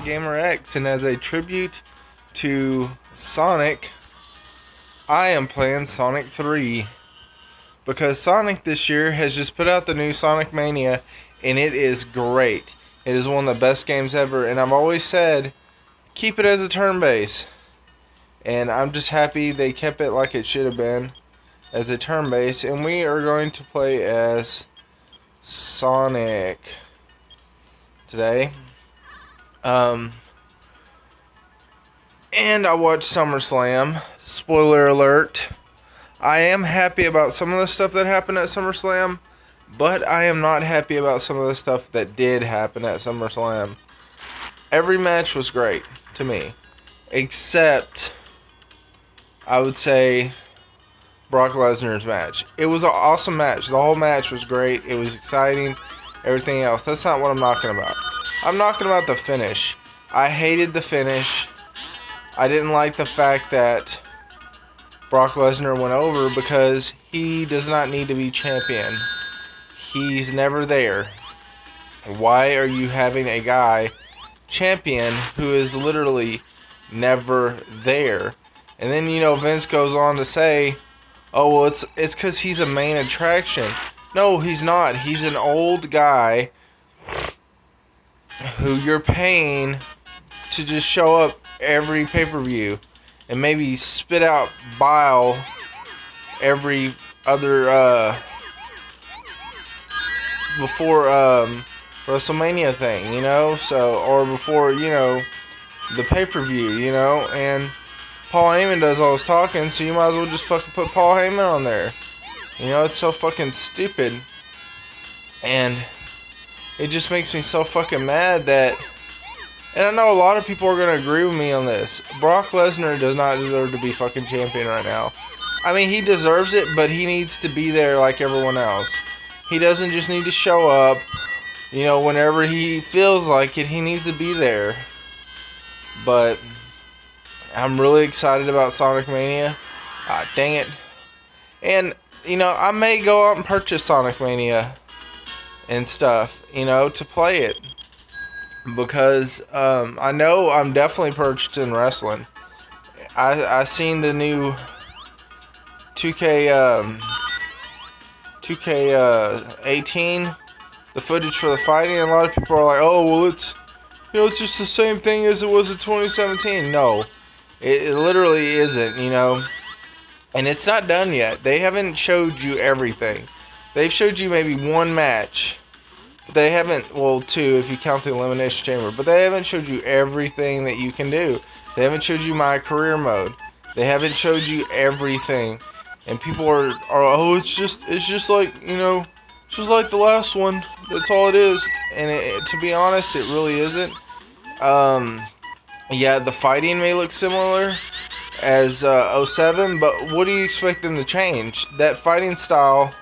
Gamer X, and as a tribute to Sonic, I am playing Sonic 3. Because Sonic this year has just put out the new Sonic Mania, and it is great. It is one of the best games ever, and I've always said, keep it as a turn-based. And I'm just happy they kept it like it should have been, as a turn-based, and we are going to play as Sonic today. And I watched SummerSlam. Spoiler alert. I am happy about some of the stuff that happened at SummerSlam, but I am not happy about some of the stuff that did happen at SummerSlam. Every match was great to me, except I would say Brock Lesnar's match. It was an awesome match. The whole match was great. It was exciting. Everything else. That's not what I'm knocking about. I'm knocking about the finish. I hated the finish. I didn't like the fact that Brock Lesnar went over because he does not need to be champion. He's never there. Why are you having a guy champion who is literally never there? And then, you know, Vince goes on to say, oh, well, it's because he's a main attraction. No, he's not. He's an old guy who you're paying to just show up every pay-per-view and maybe spit out bile every other before WrestleMania thing, you know, so, or before, you know, the pay-per-view, you know, and Paul Heyman does all his talking, so you might as well just fucking put Paul Heyman on there. You know, it's so fucking stupid. And it just makes me so fucking mad that, and I know a lot of people are going to agree with me on this, Brock Lesnar does not deserve to be fucking champion right now. I mean, he deserves it, but he needs to be there like everyone else. He doesn't just need to show up, you know, whenever he feels like it, he needs to be there. But I'm really excited about Sonic Mania. Ah, dang it. And, you know, I may go out and purchase Sonic Mania and stuff, you know, to play it. Because I know I'm definitely purchasing wrestling. I seen the new 2K18, the footage for the fighting, and a lot of people are like, oh, well, it's, you know, it's just the same thing as it was in 2017. No, it literally isn't, you know. And it's not done yet. They haven't showed you everything. They've showed you maybe one match. But they haven't, well, two if you count the Elimination Chamber. But they haven't showed you everything that you can do. They haven't showed you my career mode. They haven't showed you everything. And people are oh, it's just like, you know, it's just like the last one. That's all it is. And to be honest, it really isn't. Yeah, the fighting may look similar as 07, but what do you expect them to change? That fighting style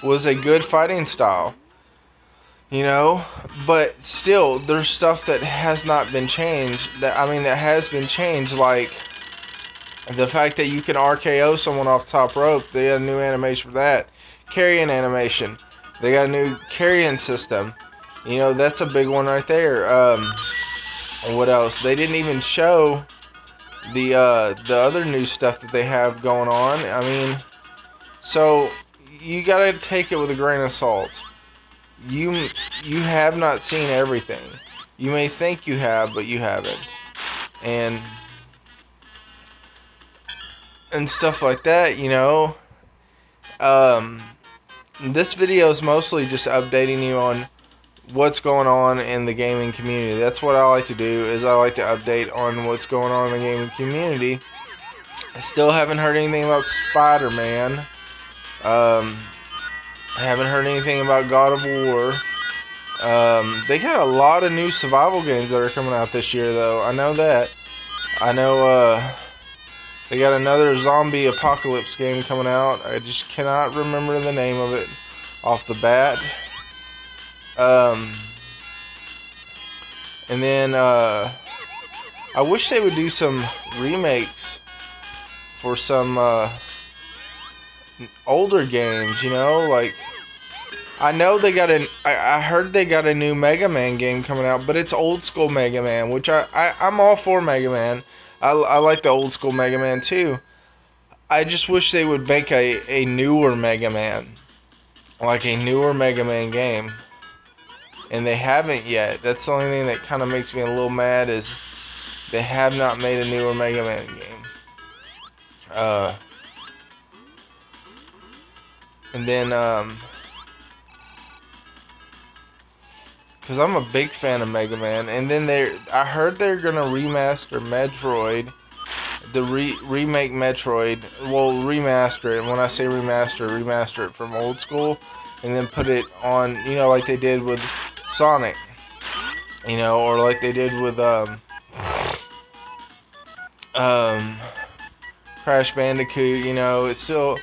was a good fighting style, you know, but still, there's stuff that has not been changed, that has been changed, like the fact that you can RKO someone off top rope. They got a new animation for that. Carrying animation. They got a new carrying system. You know, that's a big one right there. What else? They didn't even show the other new stuff that they have going on. I mean, so you gotta take it with a grain of salt. You have not seen everything. You may think you have, but you haven't. And stuff like that, you know. This video is mostly just updating you on what's going on in the gaming community. That's what I like to do, is I like to update on what's going on in the gaming community. I still haven't heard anything about Spider-Man. I haven't heard anything about God of War. They got a lot of new survival games that are coming out this year, though. I know that. I know, they got another zombie apocalypse game coming out. I just cannot remember the name of it off the bat. And then, I wish they would do some remakes for some, older games, you know, like, I know they got I heard they got a new Mega Man game coming out, but it's old school Mega Man, which I'm all for Mega Man. I like the old school Mega Man too. I just wish they would make a newer Mega Man. Like a newer Mega Man game. And they haven't yet. That's the only thing that kind of makes me a little mad is they have not made a newer Mega Man game. And then, because I'm a big fan of Mega Man. And then I heard they're going to remaster Metroid. The remake Metroid. Well, remaster it. And when I say remaster it from old school. And then put it on, you know, like they did with Sonic. You know, or like they did with, Crash Bandicoot, you know, it's still,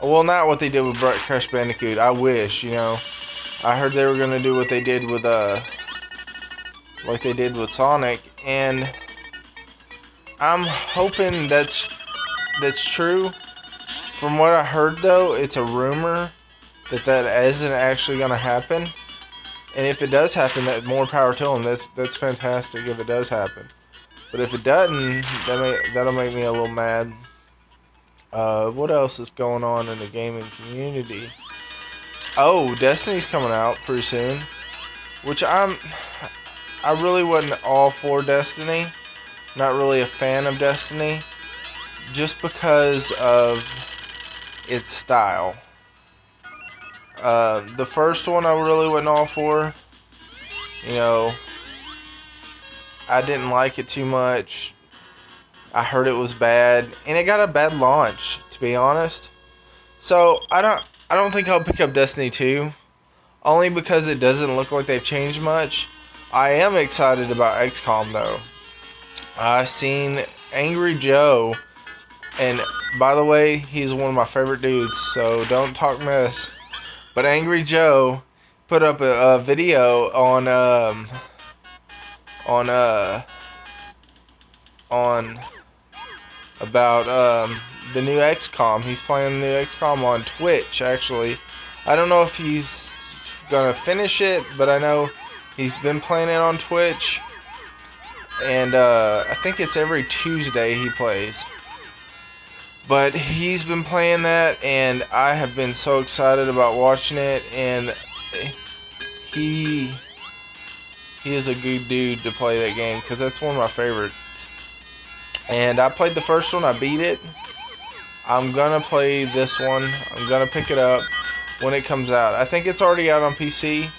well, not what they did with Crash Bandicoot. I wish, you know. I heard they were going to do what they did with, like they did with Sonic. And I'm hoping that's true. From what I heard, though, it's a rumor that isn't actually going to happen. And if it does happen, that more power to them. That's fantastic if it does happen. But if it doesn't, that'll make me a little mad. What else is going on in the gaming community? Oh, Destiny's coming out pretty soon. Which I really wasn't all for Destiny. Not really a fan of Destiny. Just because of its style. The first one I really wasn't all for. You know, I didn't like it too much. I heard it was bad, and it got a bad launch, to be honest. So I don't think I'll pick up Destiny 2, only because it doesn't look like they've changed much. I am excited about XCOM though. I seen Angry Joe, and by the way, he's one of my favorite dudes, so don't talk mess. But Angry Joe put up a video on about the new XCOM. He's playing the new XCOM on Twitch, actually. I don't know if he's gonna finish it, but I know he's been playing it on Twitch. And I think it's every Tuesday he plays. But he's been playing that, and I have been so excited about watching it. And he is a good dude to play that game, because that's one of my favorites. And I played the first one, I beat it. I'm gonna play this one. I'm gonna pick it up when it comes out. I think it's already out on PC.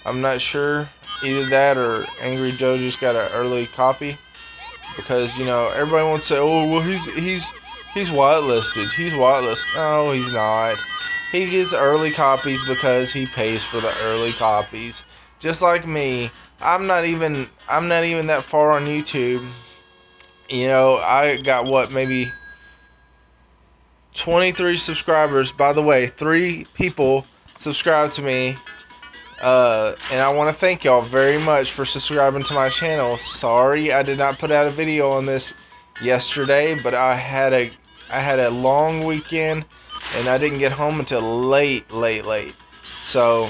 I'm not sure. Either that or Angry Joe just got an early copy. Because, you know, everybody wants to say, oh, well, he's whitelisted. He's whitelisted. No, he's not. He gets early copies because he pays for the early copies. Just like me. I'm not even that far on YouTube. You know, I got what, maybe 23 subscribers. By the way, 3 people subscribe to me. And I want to thank y'all very much for subscribing to my channel. Sorry I did not put out a video on this yesterday, but I had a long weekend and I didn't get home until late. So,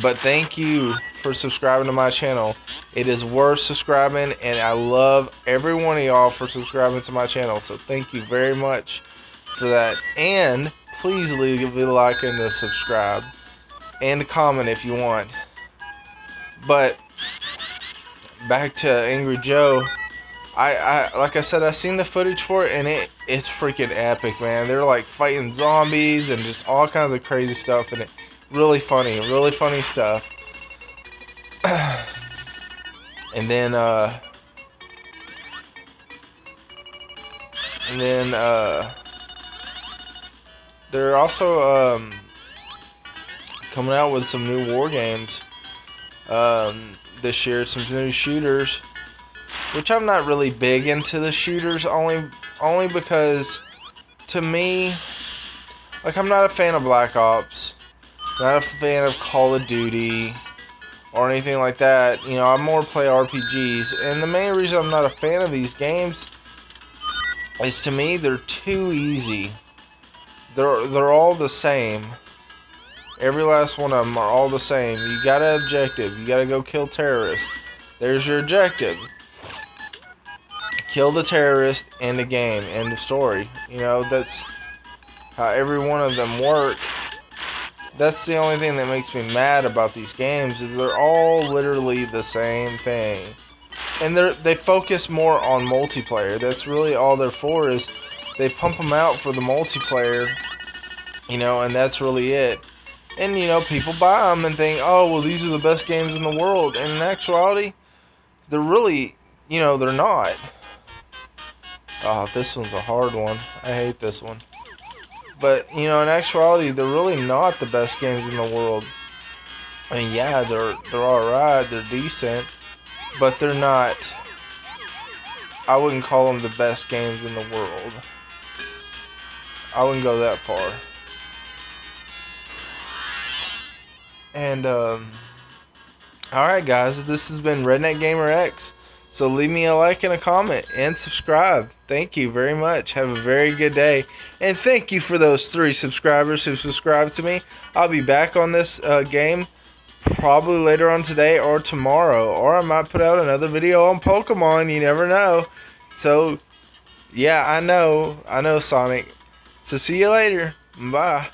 but thank you for subscribing to my channel. It is worth subscribing, and I love every one of y'all for subscribing to my channel. So thank you very much for that. And please leave a like and a subscribe. And a comment if you want. But back to Angry Joe. I like I said, I seen the footage for it, and it's freaking epic, man. They're like fighting zombies and just all kinds of crazy stuff in it. Really funny stuff. And then they're also coming out with some new war games this year, some new shooters, which I'm not really big into the shooters, only because to me, like, I'm not a fan of Black Ops, not a fan of Call of Duty or anything like that. You know, I more play RPGs, and the main reason I'm not a fan of these games is, to me, they're too easy. They're all the same. Every last one of them are all the same. You got an objective. You got to go kill terrorists. There's your objective. Kill the terrorist, end the game, end of story. You know, that's how every one of them work. That's the only thing that makes me mad about these games, is they're all literally the same thing. And they focus more on multiplayer. That's really all they're for, is they pump them out for the multiplayer, you know, and that's really it. And, you know, people buy them and think, oh, well, these are the best games in the world. And in actuality, they're really, you know, they're not. Oh, this one's a hard one. I hate this one. But, you know, in actuality, they're really not the best games in the world. I mean, yeah, they're alright, they're decent, but they're not, I wouldn't call them the best games in the world. I wouldn't go that far. And, alright guys, this has been Redneck Gamer X. So leave me a like and a comment and subscribe. Thank you very much. Have a very good day. And thank you for those 3 subscribers who subscribed to me. I'll be back on this game probably later on today or tomorrow. Or I might put out another video on Pokemon. You never know. So, yeah, I know Sonic. So see you later. Bye.